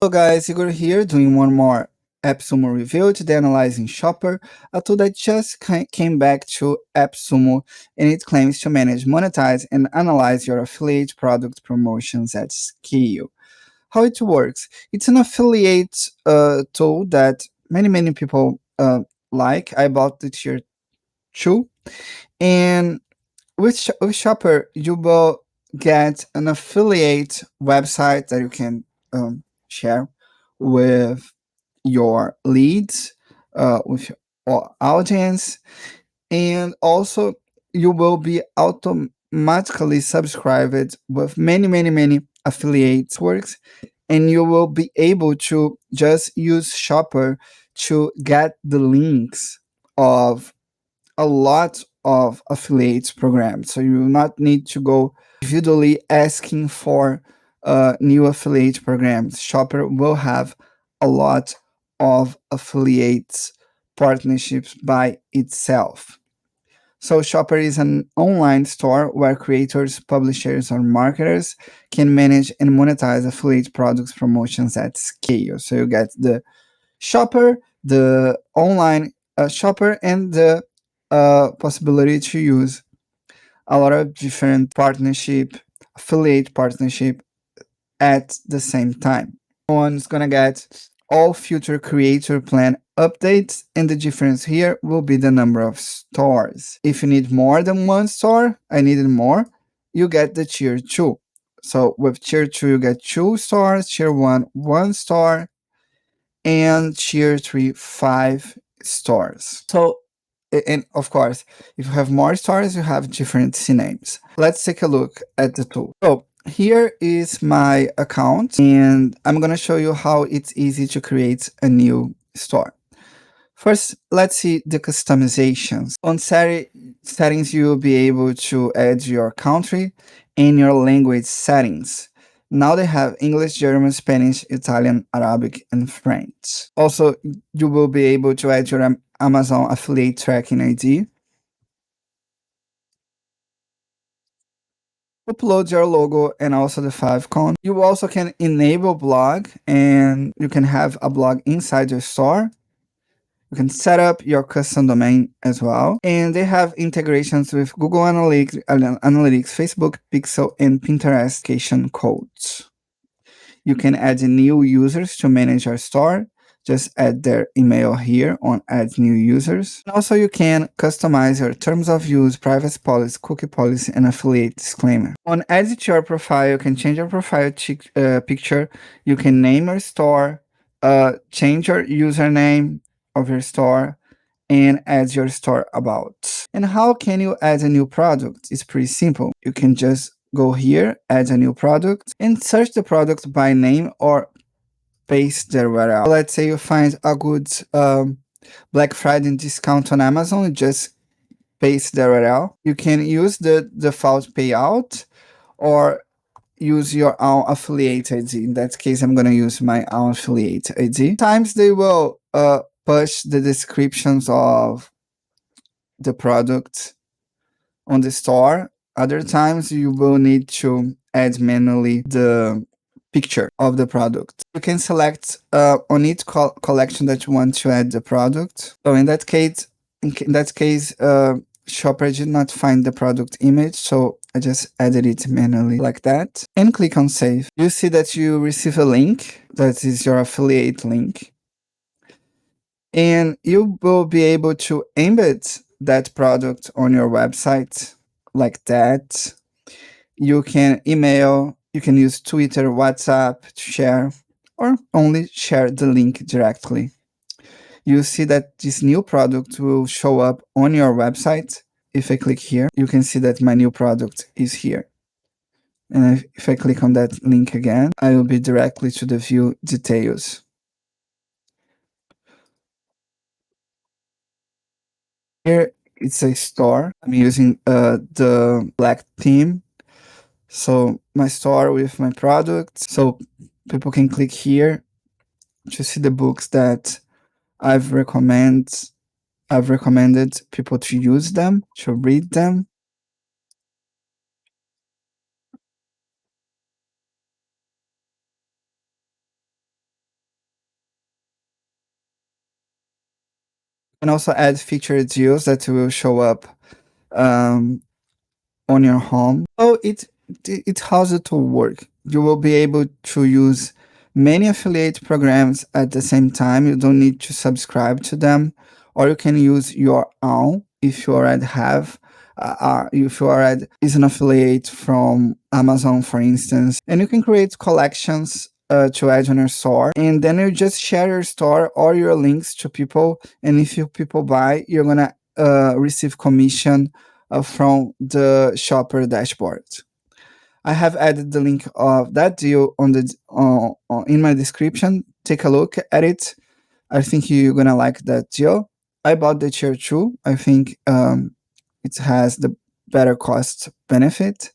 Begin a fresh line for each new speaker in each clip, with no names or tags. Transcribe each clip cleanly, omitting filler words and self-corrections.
Hello guys, Igor here doing one more AppSumo review. Today analyzing Shopper, a tool that just came back to AppSumo, and it claims to manage, monetize, and analyze your affiliate product promotions at scale. How it works? It's an affiliate tool that many people like. I bought the tier 2, and with Shopper, you will get an affiliate website that you can share with your leads, with your audience, and also you will be automatically subscribed with many affiliate works, and you will be able to just use Shopper to get the links of a lot of affiliates programs. So you will not need to go individually asking for new affiliate programs. Shopper will have a lot of affiliates partnerships by itself. So Shopper is an online store where creators, publishers, or marketers can manage and monetize affiliate products promotions at scale. So you get the Shopper, the online shopper, and the possibility to use a lot of different affiliate partnership at the same time. One's gonna get all future creator plan updates, and the difference here will be the number of stores. If you need more than one store, I needed more, you get the tier 2. So with tier 2, you get 2 stores, tier 1 store, and tier 3 5 stores. So, and of course, if you have more stores, you have different CNAMEs. Let's take a look at the tool. So here is my account, and I'm gonna show you how it's easy to create a new store. First, let's see the customizations. On settings, you'll be able to add your country and your language settings. Now they have English, German, Spanish, Italian, Arabic, and French. Also, you will be able to add your Amazon affiliate tracking ID. Upload your logo and also the favicon. You also can enable blog, and you can have a blog inside your store. You can set up your custom domain as well. And they have integrations with Google Analytics, Facebook Pixel, and Pinterest location codes. You can add new users to manage your store. Just add their email here on add new users. And also you can customize your terms of use, privacy policy, cookie policy, and affiliate disclaimer. On edit your profile, you can change your profile picture. You can name your store, change your username of your store, and add your store about. And how can you add a new product? It's pretty simple. You can just go here, add a new product, and search the product by name or paste the URL. Let's say you find a good Black Friday discount on Amazon, you just paste the URL. You can use the default payout or use your own affiliate ID. In that case, I'm gonna use my own affiliate ID. Sometimes they will push the descriptions of the product on the store. Other times you will need to add manually the picture of the product. You can select on each collection that you want to add the product. So in that case, Shopper did not find the product image, so I just added it manually like that and click on save. You see that you receive a link that is your affiliate link, and you will be able to embed that product on your website like that. You can email, you can use Twitter, WhatsApp to share, or only share the link directly. You see that this new product will show up on your website. If I click here, you can see that my new product is here. And if I click on that link again, I will be directly to the view details. Here it's a store. I'm using the black theme. So my store with my products. So people can click here to see the books that I've recommended people to use them, to read them. And also add featured deals that will show up um, on your home. So it's how it will work. You will be able to use many affiliate programs at the same time. You don't need to subscribe to them, or you can use your own if you already have. If you already is an affiliate from Amazon, for instance, and you can create collections to add on your store, and then you just share your store or your links to people. And if you people buy, you're gonna receive commission from the shopper dashboard. I have added the link of that deal on the in my description. Take a look at it. I think you're gonna like that deal. I bought the tier 2. I think it has the better cost benefit.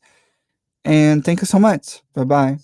And thank you so much. Bye bye.